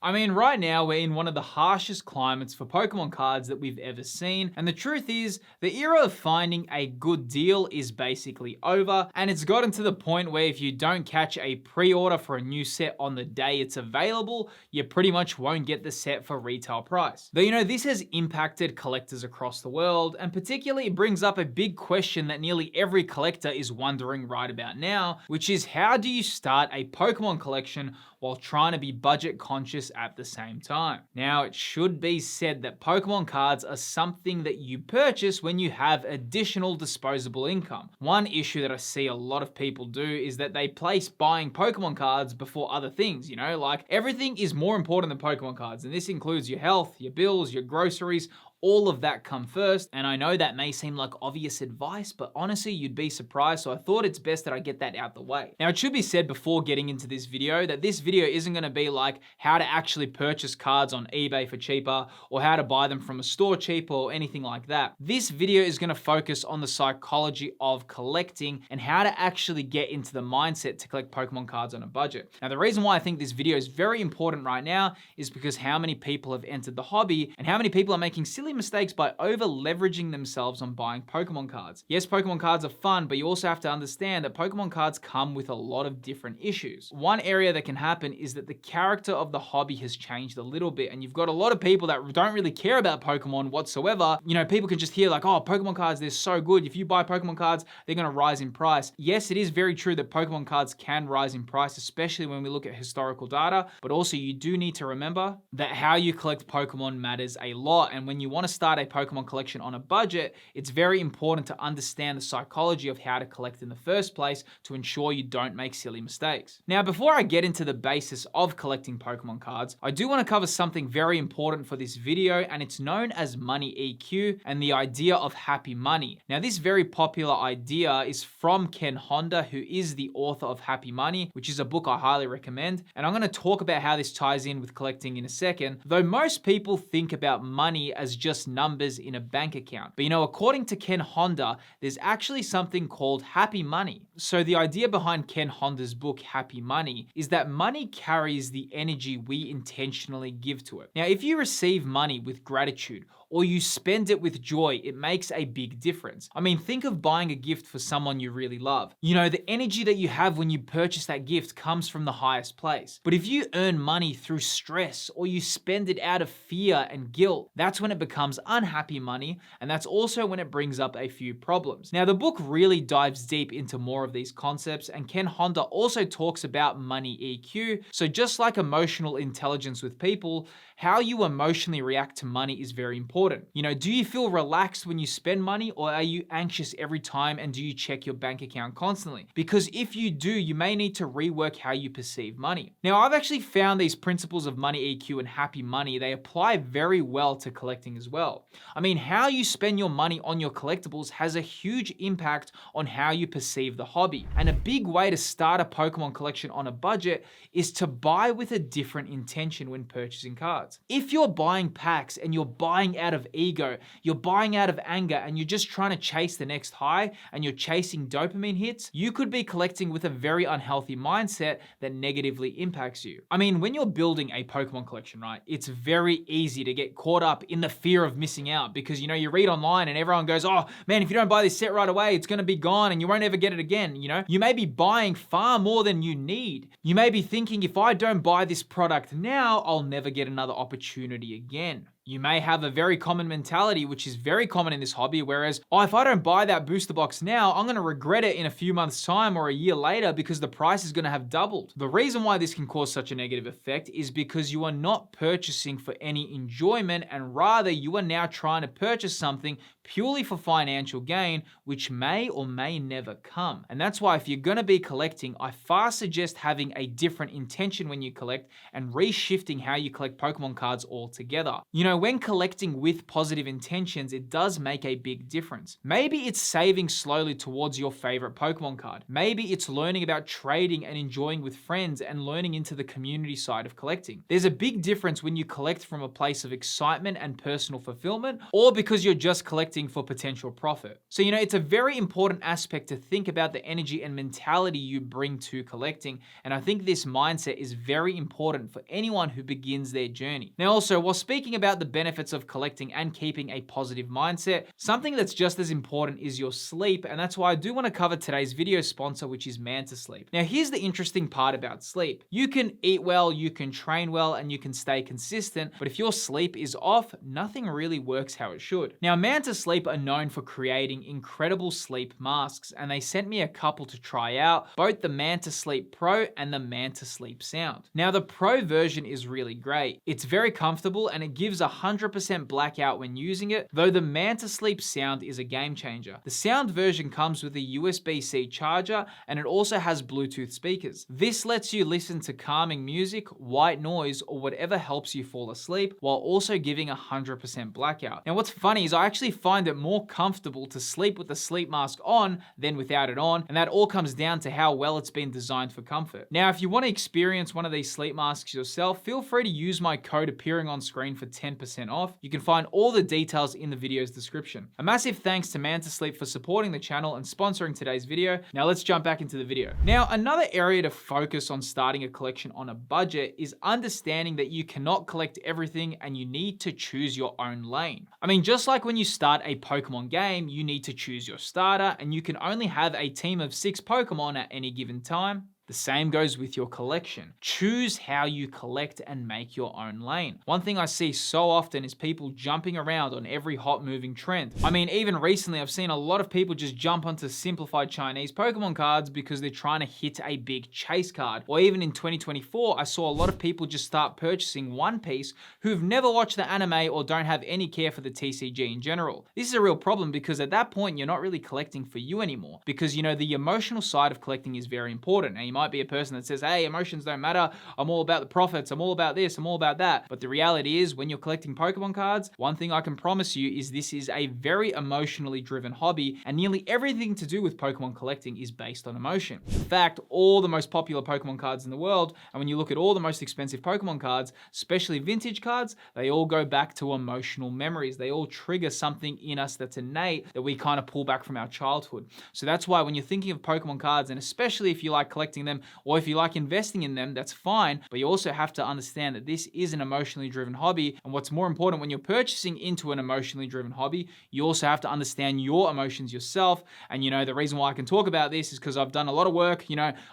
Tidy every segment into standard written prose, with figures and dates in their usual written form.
I mean, right now we're in one of the harshest climates for Pokemon cards that we've ever seen, and the truth is, the era of finding a good deal is basically over, and it's gotten to the point where if you don't catch a pre-order for a new set on the day it's available, you pretty much won't get the set for retail price. Though this has impacted collectors across the world, and particularly it brings up a big question that nearly every collector is wondering right about now, which is how do you start a Pokemon collection while trying to be budget conscious at the same time? Now, it should be said that Pokemon cards are something that you purchase when you have additional disposable income. One issue that I see a lot of people do is that they place buying Pokemon cards before other things, like everything is more important than Pokemon cards, and this includes your health, your bills, your groceries, all of that come first. And I know that may seem like obvious advice, but honestly, you'd be surprised. So I thought it's best that I get that out the way. Now, it should be said before getting into this video that this video isn't gonna be like how to actually purchase cards on eBay for cheaper or how to buy them from a store cheaper or anything like that. This video is gonna focus on the psychology of collecting and how to actually get into the mindset to collect Pokemon cards on a budget. Now, the reason why I think this video is very important right now is because how many people have entered the hobby and how many people are making silly mistakes by over leveraging themselves on buying Pokemon cards. Yes, Pokemon cards are fun, but you also have to understand that Pokemon cards come with a lot of different issues. One area that can happen is that the character of the hobby has changed a little bit, and you've got a lot of people that don't really care about Pokemon whatsoever. People can just hear like, oh, Pokemon cards, they're so good. If you buy Pokemon cards, they're gonna rise in price. Yes, it is very true that Pokemon cards can rise in price, especially when we look at historical data, but also you do need to remember that how you collect Pokemon matters a lot, and when you want to start a Pokemon collection on a budget, it's very important to understand the psychology of how to collect in the first place to ensure you don't make silly mistakes. Now, before I get into the basis of collecting Pokemon cards, I do want to cover something very important for this video, and it's known as money EQ and the idea of happy money. Now, this very popular idea is from Ken Honda, who is the author of Happy Money, which is a book I highly recommend, and I'm going to talk about how this ties in with collecting in a second, though most people think about money as just numbers in a bank account. But according to Ken Honda, there's actually something called happy money. So the idea behind Ken Honda's book, Happy Money, is that money carries the energy we intentionally give to it. Now, if you receive money with gratitude or you spend it with joy, it makes a big difference. I mean, think of buying a gift for someone you really love. The energy that you have when you purchase that gift comes from the highest place. But if you earn money through stress or you spend it out of fear and guilt, that's when it becomes unhappy money, and that's also when it brings up a few problems. Now, the book really dives deep into more of these concepts, and Ken Honda also talks about money EQ. So just like emotional intelligence with people, how you emotionally react to money is very important. Do you feel relaxed when you spend money, or are you anxious every time, and do you check your bank account constantly? Because if you do, you may need to rework how you perceive money. Now, I've actually found these principles of money EQ and happy money, they apply very well to collecting as well. I mean, how you spend your money on your collectibles has a huge impact on how you perceive the hobby. And a big way to start a Pokemon collection on a budget is to buy with a different intention when purchasing cards. If you're buying packs and you're buying out of ego, you're buying out of anger, and you're just trying to chase the next high and you're chasing dopamine hits, you could be collecting with a very unhealthy mindset that negatively impacts you. I mean, when you're building a Pokemon collection, right, it's very easy to get caught up in the fear of missing out because, you read online and everyone goes, oh man, if you don't buy this set right away, it's going to be gone and you won't ever get it again. You may be buying far more than you need. You may be thinking, if I don't buy this product now, I'll never get another opportunity again. You may have a very common mentality, which is very common in this hobby, whereas, if I don't buy that booster box now, I'm gonna regret it in a few months' time or a year later because the price is gonna have doubled. The reason why this can cause such a negative effect is because you are not purchasing for any enjoyment, and rather you are now trying to purchase something purely for financial gain, which may or may never come. And that's why if you're gonna be collecting, I far suggest having a different intention when you collect and reshifting how you collect Pokemon cards altogether. When collecting with positive intentions, it does make a big difference. Maybe it's saving slowly towards your favorite Pokemon card. Maybe it's learning about trading and enjoying with friends and learning into the community side of collecting. There's a big difference when you collect from a place of excitement and personal fulfillment, or because you're just collecting collecting for potential profit. So, it's a very important aspect to think about the energy and mentality you bring to collecting. And I think this mindset is very important for anyone who begins their journey. Now, also, while speaking about the benefits of collecting and keeping a positive mindset, something that's just as important is your sleep. And that's why I do want to cover today's video sponsor, which is Manta Sleep. Now, here's the interesting part about sleep. You can eat well, you can train well, and you can stay consistent, but if your sleep is off, nothing really works how it should. Now, Manta Sleep are known for creating incredible sleep masks, and they sent me a couple to try out, both the Manta Sleep Pro and the Manta Sleep Sound. Now, the Pro version is really great. It's very comfortable and it gives 100% blackout when using it, though the Manta Sleep Sound is a game changer. The sound version comes with a USB-C charger, and it also has Bluetooth speakers. This lets you listen to calming music, white noise, or whatever helps you fall asleep, while also giving 100% blackout. Now, what's funny is I actually find it more comfortable to sleep with the sleep mask on than without it on, and that all comes down to how well it's been designed for comfort. Now, if you want to experience one of these sleep masks yourself, feel free to use my code appearing on screen for 10% off. You can find all the details in the video's description. A massive thanks to Manta Sleep for supporting the channel and sponsoring today's video. Now let's jump back into the video. Now, another area to focus on starting a collection on a budget is understanding that you cannot collect everything and you need to choose your own lane. I mean, just like when you start a Pokemon game, you need to choose your starter, and you can only have a team of 6 Pokemon at any given time. The same goes with your collection. Choose how you collect and make your own lane. One thing I see so often is people jumping around on every hot moving trend. I mean, even recently I've seen a lot of people just jump onto simplified Chinese Pokemon cards because they're trying to hit a big chase card. Or even in 2024, I saw a lot of people just start purchasing One Piece who've never watched the anime or don't have any care for the TCG in general. This is a real problem because at that point, you're not really collecting for you anymore, because the emotional side of collecting is very important. Now, you might be a person that says, hey, emotions don't matter, I'm all about the profits, I'm all about this, I'm all about that. But the reality is, when you're collecting Pokemon cards, one thing I can promise you is this is a very emotionally driven hobby, and nearly everything to do with Pokemon collecting is based on emotion. In fact, all the most popular Pokemon cards in the world, and when you look at all the most expensive Pokemon cards, especially vintage cards, they all go back to emotional memories. They all trigger something in us that's innate that we kind of pull back from our childhood. So that's why when you're thinking of Pokemon cards, and especially if you like collecting them, or if you like investing in them, that's fine. But you also have to understand that this is an emotionally driven hobby. And what's more important, when you're purchasing into an emotionally driven hobby, you also have to understand your emotions yourself. And the reason why I can talk about this is because I've done a lot of work,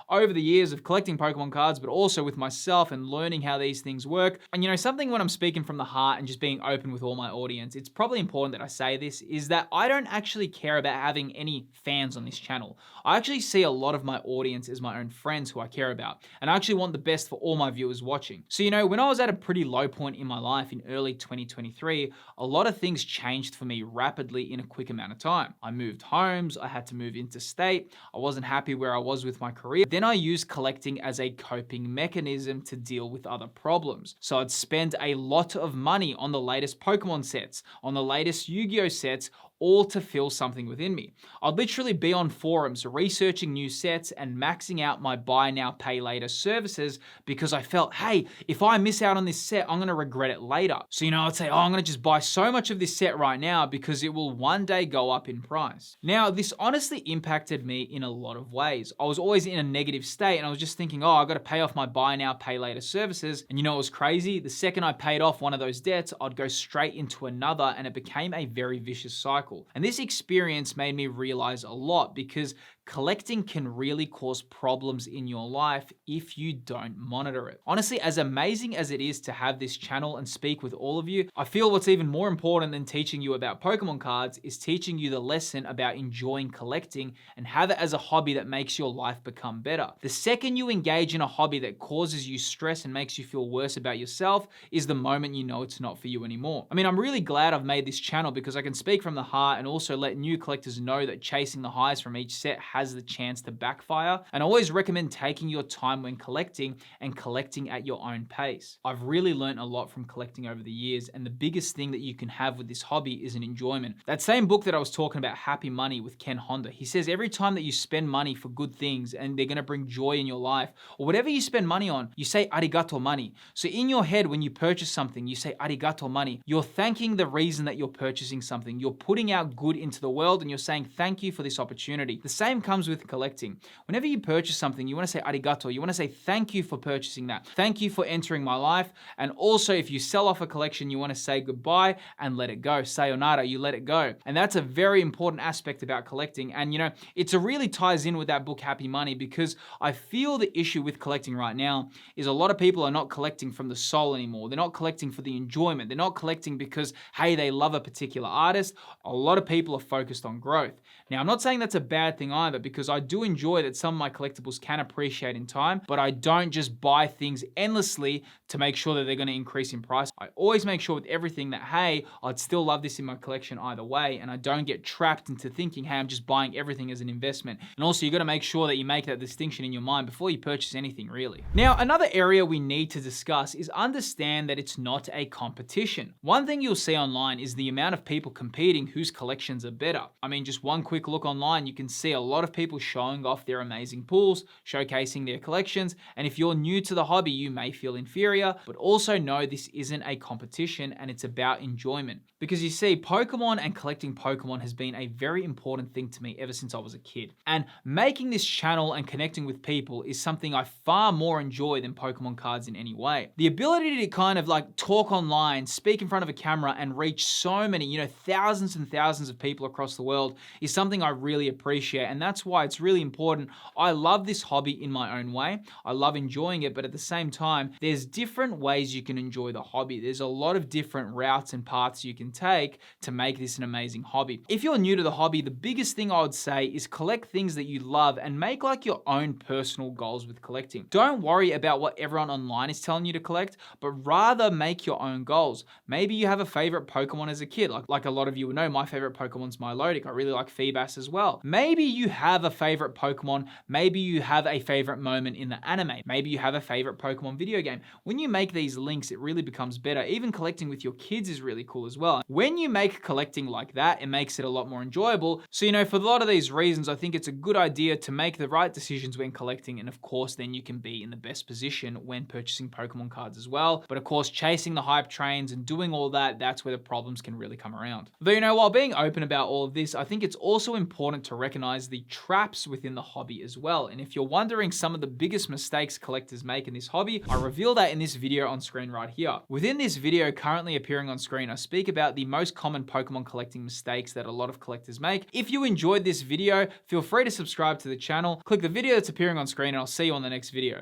over the years of collecting Pokemon cards, but also with myself and learning how these things work. And something when I'm speaking from the heart and just being open with all my audience, it's probably important that I say this, is that I don't actually care about having any fans on this channel. I actually see a lot of my audience as my own friends who I care about, and I actually want the best for all my viewers watching. So, when I was at a pretty low point in my life in early 2023, a lot of things changed for me rapidly in a quick amount of time. I moved homes, I had to move interstate, I wasn't happy where I was with my career. Then I used collecting as a coping mechanism to deal with other problems. So I'd spend a lot of money on the latest Pokemon sets, on the latest Yu-Gi-Oh sets, all to fill something within me. I'd literally be on forums researching new sets and maxing out my buy now, pay later services because I felt, hey, if I miss out on this set, I'm gonna regret it later. So, I'd say, I'm gonna just buy so much of this set right now because it will one day go up in price. Now, this honestly impacted me in a lot of ways. I was always in a negative state and I was just thinking, I gotta pay off my buy now, pay later services. And it was crazy. The second I paid off one of those debts, I'd go straight into another, and it became a very vicious cycle. And this experience made me realize a lot, because collecting can really cause problems in your life if you don't monitor it. Honestly, as amazing as it is to have this channel and speak with all of you, I feel what's even more important than teaching you about Pokemon cards is teaching you the lesson about enjoying collecting and have it as a hobby that makes your life become better. The second you engage in a hobby that causes you stress and makes you feel worse about yourself is the moment you know it's not for you anymore. I mean, I'm really glad I've made this channel because I can speak from the heart and also let new collectors know that chasing the highs from each set has the chance to backfire. And I always recommend taking your time when collecting and collecting at your own pace. I've really learned a lot from collecting over the years, and the biggest thing that you can have with this hobby is an enjoyment. That same book that I was talking about, Happy Money with Ken Honda, he says every time that you spend money for good things and they're gonna bring joy in your life, or whatever you spend money on, you say arigato money. So in your head, when you purchase something, you say arigato money. You're thanking the reason that you're purchasing something. You're putting out good into the world and you're saying thank you for this opportunity. The same comes with collecting. Whenever you purchase something, you wanna say arigato. You wanna say thank you for purchasing that. Thank you for entering my life. And also, if you sell off a collection, you wanna say goodbye and let it go. Sayonara, you let it go. And that's a very important aspect about collecting. And it really ties in with that book, Happy Money, because I feel the issue with collecting right now is a lot of people are not collecting from the soul anymore. They're not collecting for the enjoyment. They're not collecting because, hey, they love a particular artist. A lot of people are focused on growth. Now, I'm not saying that's a bad thing either, because I do enjoy that some of my collectibles can appreciate in time, but I don't just buy things endlessly to make sure that they're going to increase in price. I always make sure with everything that, hey, I'd still love this in my collection either way, and I don't get trapped into thinking, hey, I'm just buying everything as an investment. And also, you got to make sure that you make that distinction in your mind before you purchase anything, really. Now, another area we need to discuss is understand that it's not a competition. One thing you'll see online is the amount of people competing whose collections are better. I mean, just one quick look online, you can see a lot of people showing off their amazing pools, showcasing their collections, and if you're new to the hobby, you may feel inferior, but also know this isn't a competition and it's about enjoyment. Because you see, Pokemon and collecting Pokemon has been a very important thing to me ever since I was a kid. And making this channel and connecting with people is something I far more enjoy than Pokemon cards in any way. The ability to kind of talk online, speak in front of a camera, and reach so many, thousands and thousands of people across the world is something I really appreciate. And that's why it's really important. I love this hobby in my own way. I love enjoying it, but at the same time, there's different ways you can enjoy the hobby. There's a lot of different routes and paths you can take to make this an amazing hobby. If you're new to the hobby, the biggest thing I would say is collect things that you love and make your own personal goals with collecting. Don't worry about what everyone online is telling you to collect, but rather make your own goals. Maybe you have a favorite Pokemon as a kid. Like a lot of you would know, my favorite Pokemon's Milotic. I really like Feebas as well. Maybe you have a favorite Pokemon. Maybe you have a favorite moment in the anime. Maybe you have a favorite Pokemon video game. When you make these links, it really becomes better. Even collecting with your kids is really cool as well. When you make collecting like that, it makes it a lot more enjoyable. So, for a lot of these reasons, I think it's a good idea to make the right decisions when collecting. And of course, then you can be in the best position when purchasing Pokemon cards as well. But of course, chasing the hype trains and doing all that, that's where the problems can really come around. Though, while being open about all of this, I think it's also important to recognize the traps within the hobby as well. And if you're wondering some of the biggest mistakes collectors make in this hobby, I reveal that in this video on screen right here. Within this video currently appearing on screen, I speak about the most common Pokemon collecting mistakes that a lot of collectors make. If you enjoyed this video, feel free to subscribe to the channel, click the video that's appearing on screen, and I'll see you on the next video.